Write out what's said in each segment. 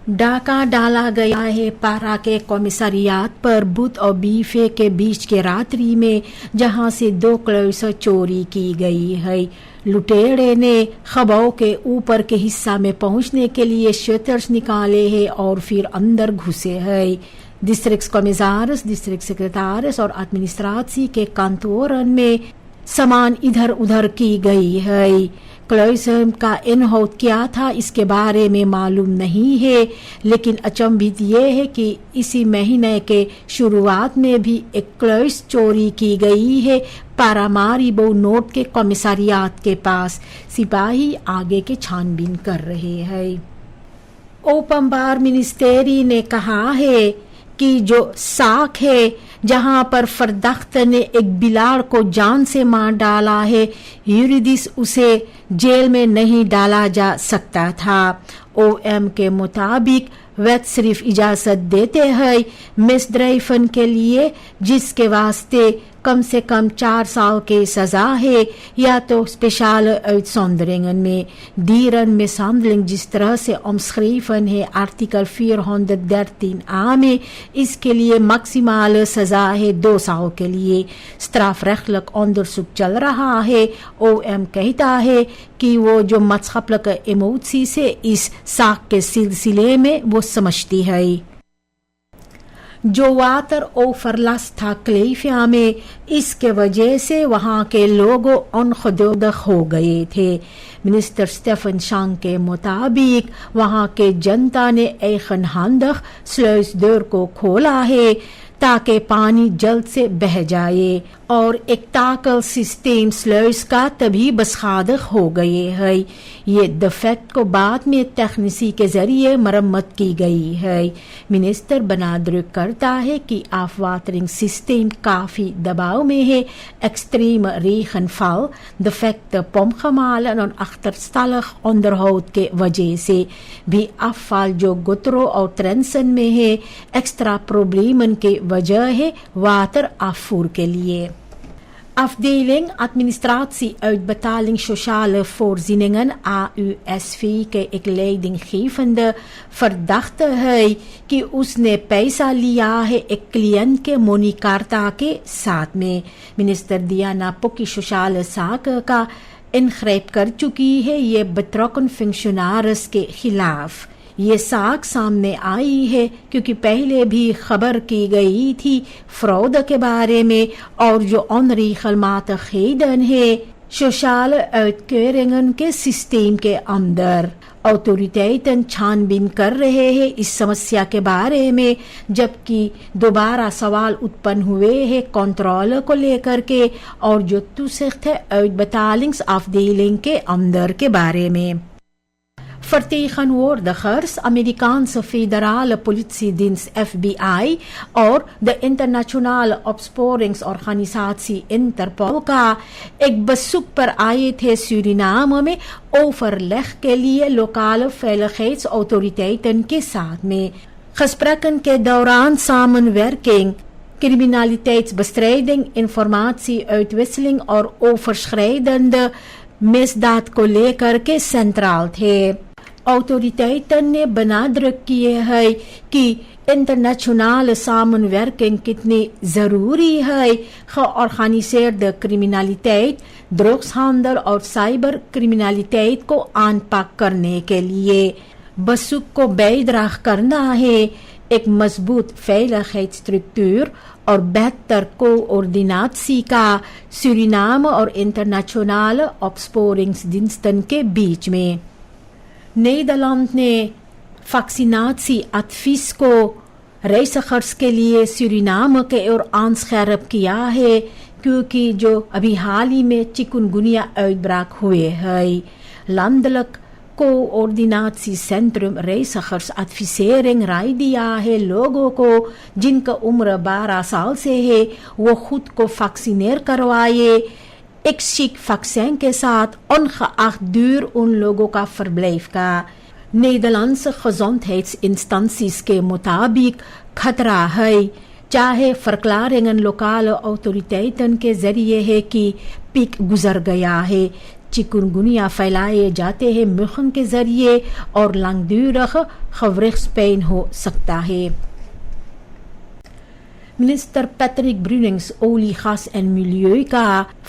डाका डाला गया है पारा के कॉमिसरियात पर बुध और बीफे के बीच के रात्रि में, जहां से 2 क्लर्स चोरी की गई है। लुटेरे ने खबाओं के ऊपर के हिस्सा में पहुंचने के लिए शटर्स निकाले हैं और फिर अंदर घुसे हैं। डिस्ट्रिक्ट कमिश्नर्स, डिस्ट्रिक्ट सेक्रेटरीज और एडमिनिस्ट्रेसी के कंट्रोल में सामान इधर उधर की गई है। क्लर्स का इनहोट क्या था इसके बारे में मालूम नहीं है, लेकिन अचंभित ये है कि इसी महीने के शुरुआत में भी एक क्लर्स चोरी की गई है पारामारीबो नोट के कमिश्नरियात के पास। सिपाही आगे के छानबीन कर रहे हैं। ओपनबार मिनिस्ट्री ने कहा है कि जो साख है जहां पर फरदख्त ने एक बिलाड़ को जान से मार डाला है, यूरिदिस उसे जेल में नहीं डाला जा सकता था। ओएम के मुताबिक वैद सिर्फ इजाजत देते हैं मिसड्राइफन के लिए, जिसके वास्ते कम से कम 4 साल के सजा है, या तो स्पेशल uitzonderingen में दीरन में सांदलिंग जिस तरह से omschreven है आर्टिकल 413A में, इसके लिए मैक्सिमल सजा है 2 साल के लिए। स्ट्राफरेchtelijk onderzoek चल रहा है। ओएम कहता है कि वो जो maatschappelijke emotie से इस साख के सिलसिले में वो समझती है। जो वाटर ओवरलास्ट था क्लेफिया में, इसके वजह से वहां के लोग अनखुदोदख हो गए थे। मिनिस्टर स्टेफन शांग के मुताबिक वहां के जनता ने eigenhandig स्लुइस डोर को खोला है ताकि पानी जल्द से बह जाए, और एक टाकल सिस्टम स्लर्स का तभी बसखादक हो गए है। ये डिफेक्ट को बाद में तकनीसी के जरिए मरम्मत की गई है। मिनिस्टर बनादरुक करता है कि ऑफ वाटरिंग सिस्टम काफी दबाव में है। एक्सट्रीम regenval, defecte pompgemalen और achterstallig onderhoud के वजह से भी afval जो गुतरो और ट्रेंसन में है एक्स्ट्रा प्रॉब्लम के वजह है वाटर afvoer के लिए। Afdeling Administratie Uitbetaling Sociale Voorzieningen AUSV के एक leidinggevende verdachte है कि उसने पैसा लिया है एक क्लिएंट के मोनिकार्ता के साथ में। मिनिस्टर दियाना पोकी सोशल साक का इंग्रेप कर चुकी है ये betrokken functionaris के खिलाफ। ये साख सामने आई है क्योंकि पहले भी खबर की गई थी फ्रॉड के बारे में, और जो onregelmatig खेदन है सोशल uitkeringen के सिस्टम के अंदर। ऑथोरिटेटन छानबीन कर रहे हैं इस समस्या के बारे में, जबकि दोबारा सवाल उत्पन्न हुए हैं कंट्रोल को लेकर के और जो toezicht है uitbetalingsafdeling के अंदर के बारे में। Vertegenwoordigers, Amerikaanse federale politiedienst FBI और द इंटरनेशनल opsporingsorganisatie Interpol का एक bezoek पर आए थे सूरीनाम में overleg के लिए lokale veiligheidsautoriteiten के साथ में। gesprekken के दौरान samenwerking, criminaliteitsbestrijding, informatieuitwisseling और overschrijdende misdaad को लेकर के सेंट्रल थे। ऑथोरिटेटन ने बनादरक किए है कि इंटरनेशनल samenwerking कितनी जरूरी है georganiseerde criminaliteit, drugshandel और साइबर क्रिमिनलिटेट को aanpak करने के लिए। bezoek को bijdrage करना है एक मजबूत veiligheidsstructuur और बेहतर कोऑर्डिनेशन का सूरीनाम और इंटरनेशनल opsporingsdiensten के बीच में। नीदरलैंड ने वैक्सीनाtie advies को reizigers के लिए सूरीनाम के ओर aanscherp किया है, क्योंकि जो अभी हाल ही में चिकुनगुनिया uitbraak हुए है। landelijk coördinatiecentrum reizigers advisering राय दिया है लोगों को जिनका उम्र 12 साल से है वो खुद को वैक्सीनेर करवाए एक chic वैक्सीन के साथ ongeacht duur उन लोगों का verblijf का। Nederlandse gezondheidsinstanties के मुताबिक खतरा है, चाहे verklaringen lokale autoriteiten के जरिए है कि पीक गुजर गया है, चिकुनगुनिया फैलाए जाते हैं मुखन के जरिए और langdurig gewrichtspijn हो सकता है। मिनिस्टर पैट्रिक ब्रूनिंग्स ओली gas en milieu का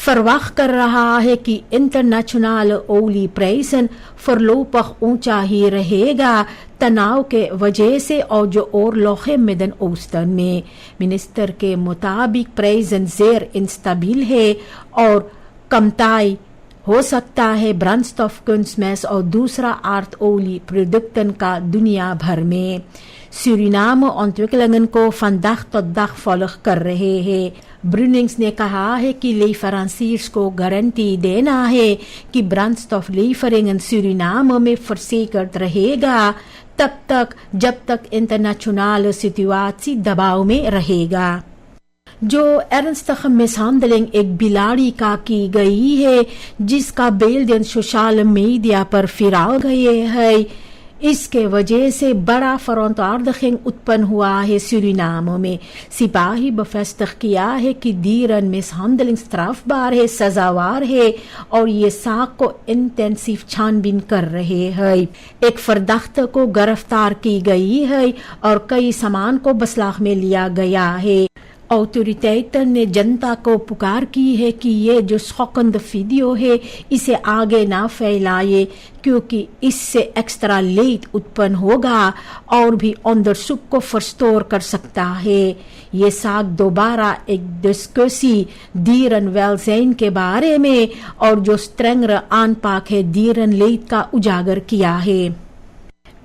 verwacht कर रहा है कि इंटरनेशनल olieprijzen voorlopig ऊंचा ही रहेगा तनाव के वजह से और जो oorlog है मिडन oosten में। मिनिस्टर के मुताबिक प्राइसन zeer instabiel है और कमताई हो सकता है brandstof, kunstmest और दूसरा aardolie producten का दुनिया भर में। सूरीनाम ontwikkelingen को van dag tot dag volg कर रहे हैं। ब्रूनिंग्स ने कहा है कि leveranciers को गारंटी देना है कि brandstof leveringen सूरीनाम में verzekerd रहेगा तब तक जब तक इंटरनेशनल सिचुएशन दबाव में रहेगा। जो ernstige mishandeling एक बिलाड़ी का की गई है जिसका बेल्डियन सोशल मीडिया पर फिराल गए है, इसके वजह से बड़ा verontwaardiging उत्पन्न हुआ है। सूरीनाम में सिपाही बफस्तख किया है कि दीरन मिसहैंडलिंग स्ट्राफबार है, सजावार है और ये साक को इंटेंसिव छानबीन कर रहे हैं। एक फर्दाख्त को गिरफ्तार की गई है और कई सामान को बसलाख में लिया गया है। ऑथोरिटेटर ने जनता को पुकार की है कि ये जो शौकंद वीडियो है इसे आगे ना फैलाए क्योंकि इससे एक्स्ट्रा लेट उत्पन्न होगा और भी onderzoek को फर्स्टोर कर सकता है। ये साक दोबारा एक डिस्कसी dierenwelzijn के बारे में और जो स्ट्रेंगर aanpak है dierenleed का उजागर किया है।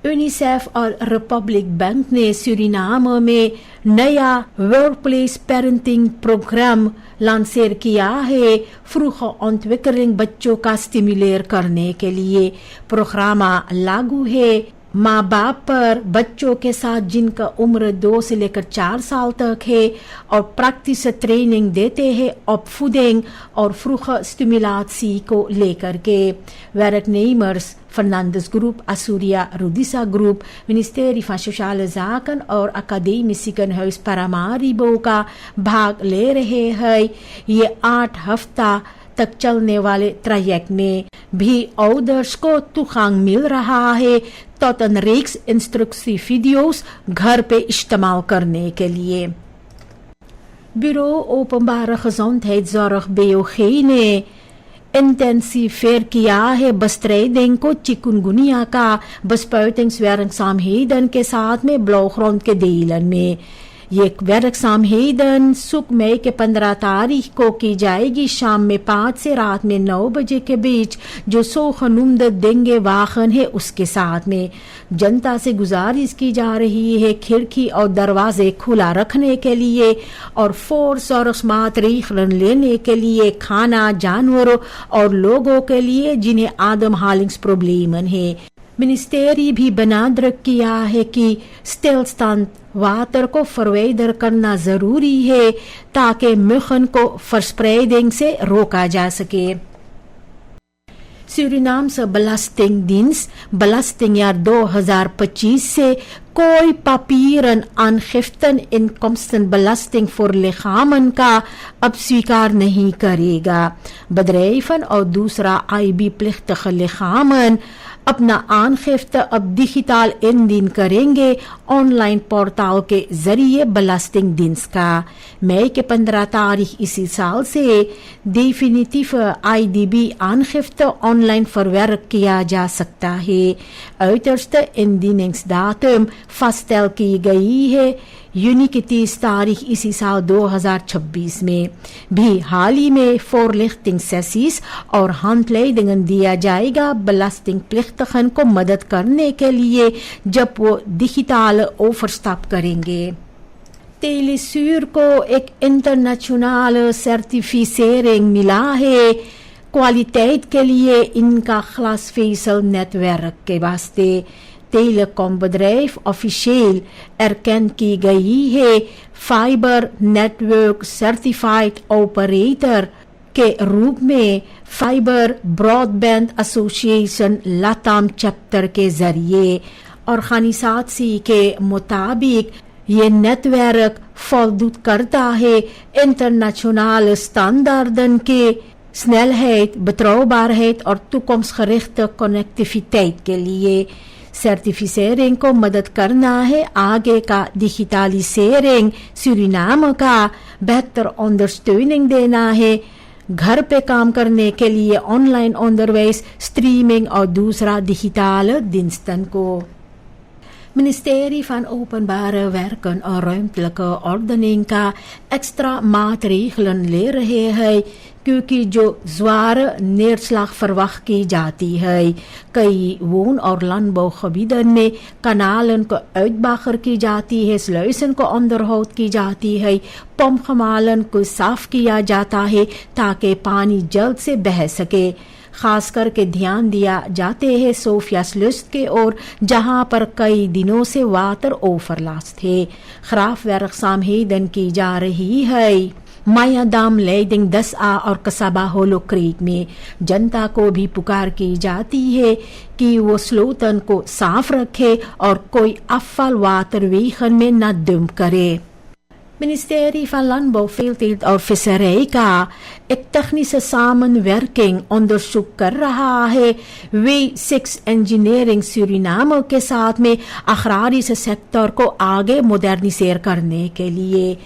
यूनिसेफ और रिपब्लिक बैंक ने सूरीनाम में नया वर्कप्लेस पेरेंटिंग प्रोग्राम लॉन्चर किया है। vroege ontwikkeling बच्चों का स्टिमुलेट करने के लिए प्रोग्राम लागू है माँ बाप पर बच्चों के साथ जिनका उम्र 2 से लेकर 4 साल तक है और प्रैक्टिस ट्रेनिंग देते हैं opvoeding और vroege stimulatie को लेकर के। werknemers Fernandes Groep, Asuria Rudisa Groep, Ministerie van Sociale Zaken और Academisch Ziekenhuis Paramaribo का भाग ले रहे हैं। ये 8 हफ्ता तक चलने वाले ट्रैजेक्ट में भी ouders को toegang मिल रहा है tot een reeks instructievideo's घर पे इस्तेमाल करने के लिए। Bureau Openbare Gezondheidszorg BOG ने intensiveer किया है bestrijding को चिकुनगुनिया का bespuitingswerkzaamheden के साथ में blauwgrond के delen में। ये werkzaamheden सुख मई के 15 तारीख को की जाएगी शाम में 5 से रात में 9 बजे के बीच। जो सोखनुमद डेंगे वाहन है उसके साथ में जनता से गुजारिश की जा रही है खिड़की और दरवाजे खुला रखने के लिए और मात्रेखलन लेने के लिए खाना जानवरों और लोगों के लिए जिन्हें आदमहालिंग्स प्रॉब्लम है। मिनिस्टेरी भी बनादरक किया है कि स्टिलस्टैंड वाटर को verwijder करना जरूरी है ताकि मुखन को verspreiding से रोका जा सके। Surinaamse Belastingdienst belastingjaar 2025 से कोई papieren aangiften inkomstenbelasting voor lichamen का अब स्वीकार नहीं करेगा। bedrijven और दूसरा IB plichtige lichamen अपना आनगिफ्त अब डिजिटल इंदीन करेंगे ऑनलाइन पोर्टल के जरिए बेलास्टिंगदिenst का। मई के 15 तारीख इसी साल से डेफिनिटिव IDB आनगिफ्त ऑनलाइन verwerkt किया जा सकता है। uiterste indieningsdatum vaststeld की गई है यूनी की 30 तारीख इसी साल 2026 में। भी हाल ही में voorlichting sessies और handleidingen दिया जाएगा belasting plichtigen को मदद करने के लिए जब वो डिजिटल ओवरस्टैप करेंगे। टेलीसुर को एक इंटरनेशनल सर्टिफिकेरिंग मिला है क्वालिटेट के लिए इनका glasvezel नेटवर्क के वास्ते। telecombedrijf officieel erkend की गई है फाइबर नेटवर्क सर्टिफाइड ऑपरेटर के रूप में फाइबर ब्रॉडबैंड एसोसिएशन लाटाम चैप्टर के जरिए। ऑर्गेनाइजेशन के मुताबिक ये नेटवर्क फॉलोड करता है इंटरनेशनल स्टैंडर्डन के snelheid, betrouwbaarheid और toekomstgerichte connectiviteit के लिए। सर्टिफिसेरिंग को मदद करना है आगे का डिजिटलिसेरिंग सुरिनाम का बेहतर ondersteuning देना है घर पे काम करने के लिए ऑनलाइन onderwijs, streaming और दूसरा digitale diensten को। Ministerie van Openbare Werken और Ruimtelijke Ordening का extra maatregelen ले रहे हैं क्योंकि जो zware neerslag verwacht की जाती है। कई woon- और landbouwgebieden में kanalen को uitbagger की जाती है, sluizen को onderhoud की जाती है, pompgemalen को साफ किया जाता है ताकि पानी जल्द से बह सके। खास करके ध्यान दिया जाते हैं सोफिया स्लुस्ट के ओर जहां पर कई दिनों से वाटर ओवरलास्ट थे। खराब werkzaamheden की जा रही है मायादाम लेडिंग 10A और कसाबा होलो क्रीक में। जनता को भी पुकार की जाती है कि वो स्लोतन को साफ रखे और कोई afval waterwegen में न dump करे। Ministerie van Landbouw, Veeteelt और Visserij का एक technische samenwerking onderzoek कर रहा है W6 Engineering Suriname के साथ में agrarische सेक्टर को आगे moderniseer करने के लिए।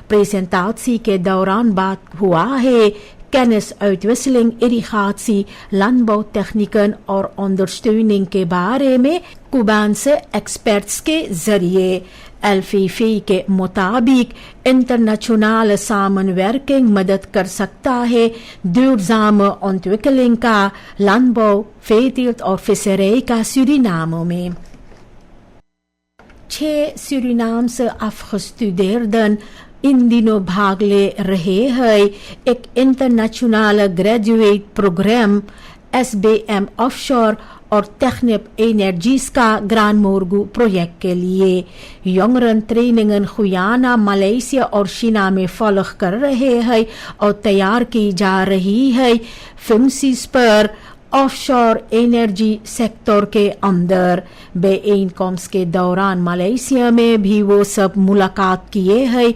प्रेजेंटाtie के दौरान बात हुआ है kennisuitwisseling, irrigatie, landbouwtechnieken और ondersteuning के बारे में कुबानसे एक्सपर्ट्स के जरिए। LVV के मुताबिक इंटरनेशनल samenwerking मदद कर सकता है duurzame ontwikkeling का landbouw, veeteelt और visserij का Suriname में। 6 Surinaamse afgestudeerden इन दिनों भाग ले रहे हैं एक international graduate program SBM offshore और टेक्निप एनर्जीज का ग्रान मोरगू प्रोजेक्ट के लिए। यंगरन ट्रेनिंगन गुयाना, मलेशिया और चीना में फॉलो कर रहे हैं और तैयार की जा रही है फंक्शंस पर ऑफशोर एनर्जी सेक्टर के अंदर। bijeenkomst के दौरान मलेशिया में भी वो सब मुलाकात किए हैं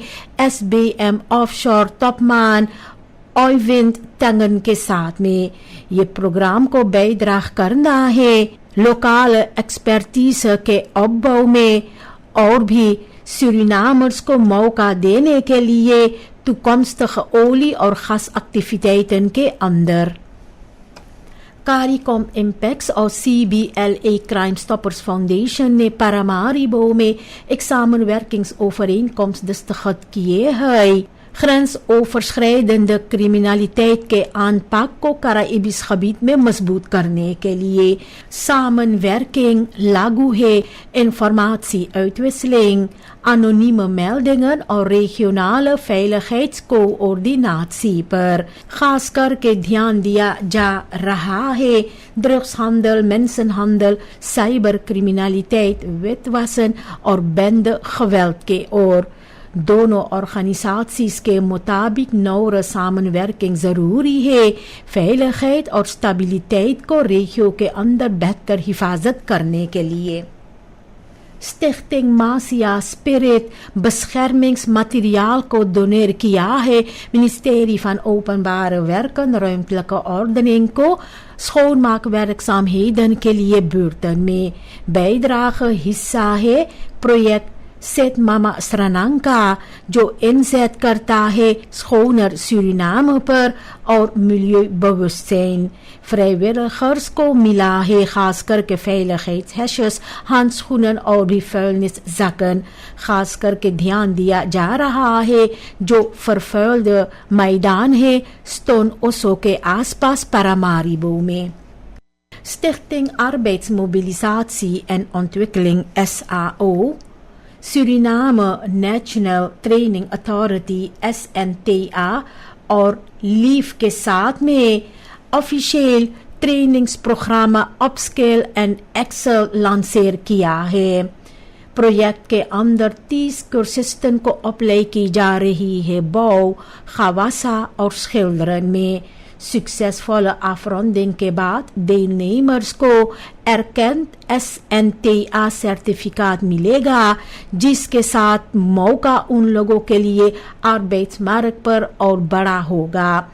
SBM ऑफशोर तopman Oyvind Tangen के साथ में। ये प्रोग्राम को bijdrage करना है लोकल एक्सपर्टीज के opbouw में और भी Surinamers को मौका देने के लिए toekomstige olie- और gas activiteiten के अंदर। CARICOM Impacts और CBLA Crime Stoppers Foundation ने Paramaribo में एक samenwerkingsovereenkomst destखत किए हैं। grensoverschrijdende criminaliteit के aanpak को Caraïbisch gebied में मजबूत करने के लिए samenwerking लागू है informatieuitwisseling, anonieme meldingen और regionale veiligheidscoördinatie पर खास करके ध्यान दिया जा रहा है drugshandel, mensenhandel, cybercriminaliteit, witwassen और bende geweld के ओर। दोनों ऑर्गेनाइजेशंस के मुताबिक नौर samenwerking जरूरी है veiligheid और stabiliteit को रेगियो के अंदर बेहतर हिफाजत करने के लिए। Stichting Masia Spirit beschermingsmateriaal को doneer किया है Ministerie van Openbare Werken, Ruimtelijke Ordening को schoonmaakwerkzaamheden के लिए buurten में। bijdrage हिस्सा है project Set Mama Srananka जो inzet करता है schoner Suriname पर और milieubewustzijn। vrijwilligers को मिला है खास करके veiligheidshesjes, handschoenen और भी vuilniszakken। खास करके ध्यान दिया जा रहा है जो vervuilde मैदान है Stone Osso के आसपास Paramaribo में। Stichting Arbeidsmobilisatie en Ontwikkeling SAO, Suriname National Training Authority SNTA और लीफ के साथ में ऑफिशियल ट्रेनिंग्सprogramma Upskill and Excel लॉन्चर किया है। प्रोजेक्ट के अंदर 30 कुर्सिस्टन को अप्लाई की जा रही है बouw, Gawassa और schilderen में। Succesvolle afronding के बाद deelnemers को erkend SNTA सर्टिफिकेट मिलेगा जिसके साथ मौका उन लोगों के लिए arbeidsmarkt पर और बड़ा होगा।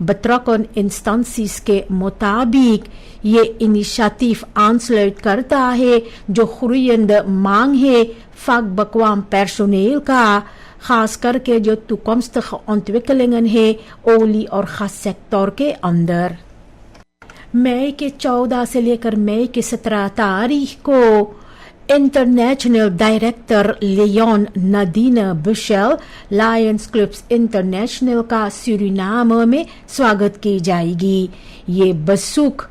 Betrokken instanties के मुताबिक ये इनिशिएटिव aansluit करता है जो groeiende मांग है vakbekwaam personeel का, खास करके जो toekomstige ontwikkelingen है olie और gas sector के अंदर। मई के 14 से लेकर मई के 17 तारीख को इंटरनेशनल डायरेक्टर लियोन नादीना बुशेल लायंस क्लब्स इंटरनेशनल का सूरीनाम में स्वागत की जाएगी। ये bezoek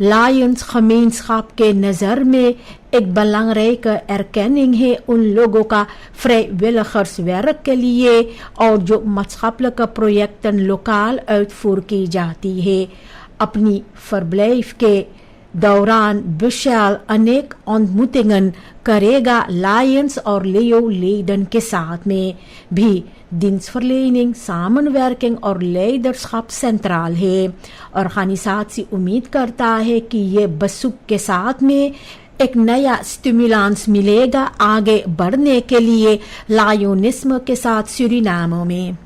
लायंस gemeenschap के नज़र में एक belangrijke erkenning है उन लोगों का vrijwilligerswerk के लिए और जो maatschappelijke projecten lokaal uitvoer की जाती है। अपनी verblijf के दौरान बुशेल अनेक ontmoetingen करेगा लायंस और लियो लेडन के साथ में भी। dienstverlening, samenwerking और leiderschap centraal है। ऑर्गेनाइजेशन उम्मीद करता है कि ये bezoek के साथ में एक नया स्टिमुलांस मिलेगा आगे बढ़ने के लिए लायोनिज्म के साथ सूरीनाम में।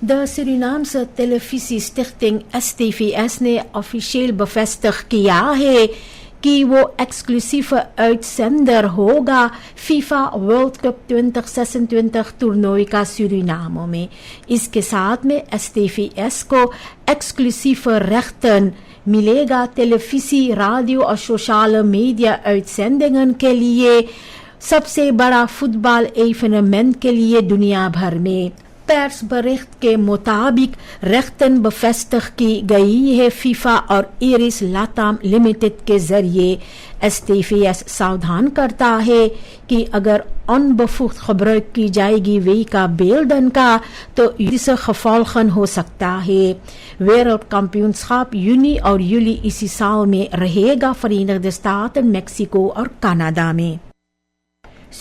De Surinaamse televisiestichting STVS ने officieel bevestigd किया है कि वो एक्सक्लूसिव uitzender होगा FIFA वर्ल्ड कप 2026 टूर्नामेंट का सूरीनाम में। इसके साथ में STVS को एक्सक्लूसिव rechten मिलेगा टेलीविजी, रेडियो और सोशल मीडिया uitzendingen के लिए सबसे बड़ा फुटबॉल इवेंट के लिए दुनिया भर में। persbericht के मुताबिक rechten bevestigd की गई है फीफा और इरिस लाटाम लिमिटेड के जरिए। STVS सावधान करता है कि अगर onbevoegd gebruik की जाएगी weeka beelden का तो इससे gevolgen हो सकता है। wereldkampioenschap juni और juli इसी साल में रहेगा Verenigde Staten, मेक्सिको और कनाडा में।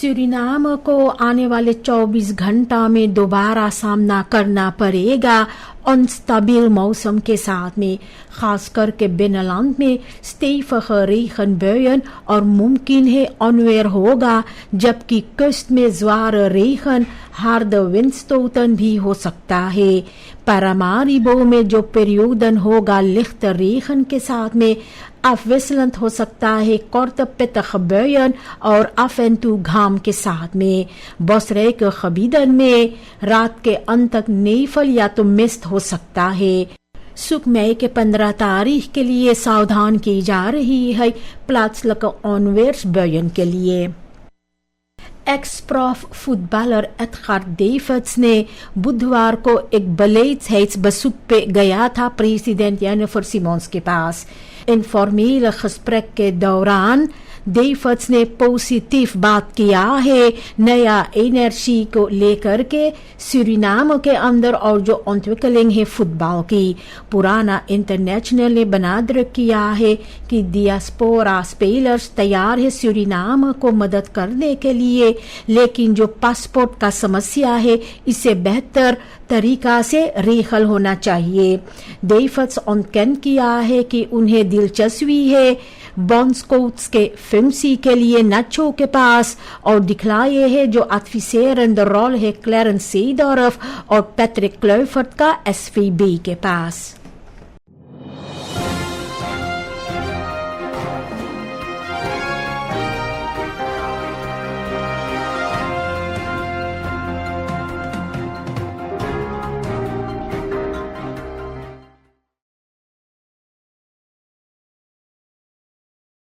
सूरीनाम को आने वाले 24 घंटा में दोबारा सामना करना पड़ेगा अनस्टेबल मौसम के साथ में, खास करके बिnnenland में stevige regenbuien और मुमकिन है onweer होगा, जबकि कस्ट में zware regen, harde windstoten भी हो सकता है। Paramaribo में जो perioden होगा lichte regen के साथ में afwisselend हो सकता है korte pittige buien और af en toe घाम के साथ में। bosrijke gebieden में रात के अंत तक नेवल या तो मिस्ट हो सकता है। सुख मई के 15 तारीख के लिए सावधान की जा रही है plaatselijke onweersbuien के लिए। एक्स-प्रोफ फुटबॉलर एडगर डेविड्स ने बुधवार को एक beleidsbezoek पे गया था प्रेसिडेंट जेनिफर सिमोन्स के पास। इनफॉर्मल gesprek के दौरान डेविड्स ने पॉजिटिव बात किया है नया एनर्जी को लेकर के सूरीनाम के अंदर और जो ontwikkeling है फुटबॉल की। पुराना इंटरनेशनल ने बनादर किया है कि डियास्पोरा स्पेलर्स तैयार है सूरीनाम को मदद करने के लिए, लेकिन जो पासपोर्ट का समस्या है इसे बेहतर तरीका से रेखल होना चाहिए। डेविड्स ontken किया है कि उन्हें दिलचस्पी है बॉन्स्कोट्स के फिल्मसी के लिए नाचो के पास और दिखलाए है जो adviserende रोल है क्लैरेंस सीडॉर्फ और पैट्रिक क्लॉयफर्ट का SVB के पास।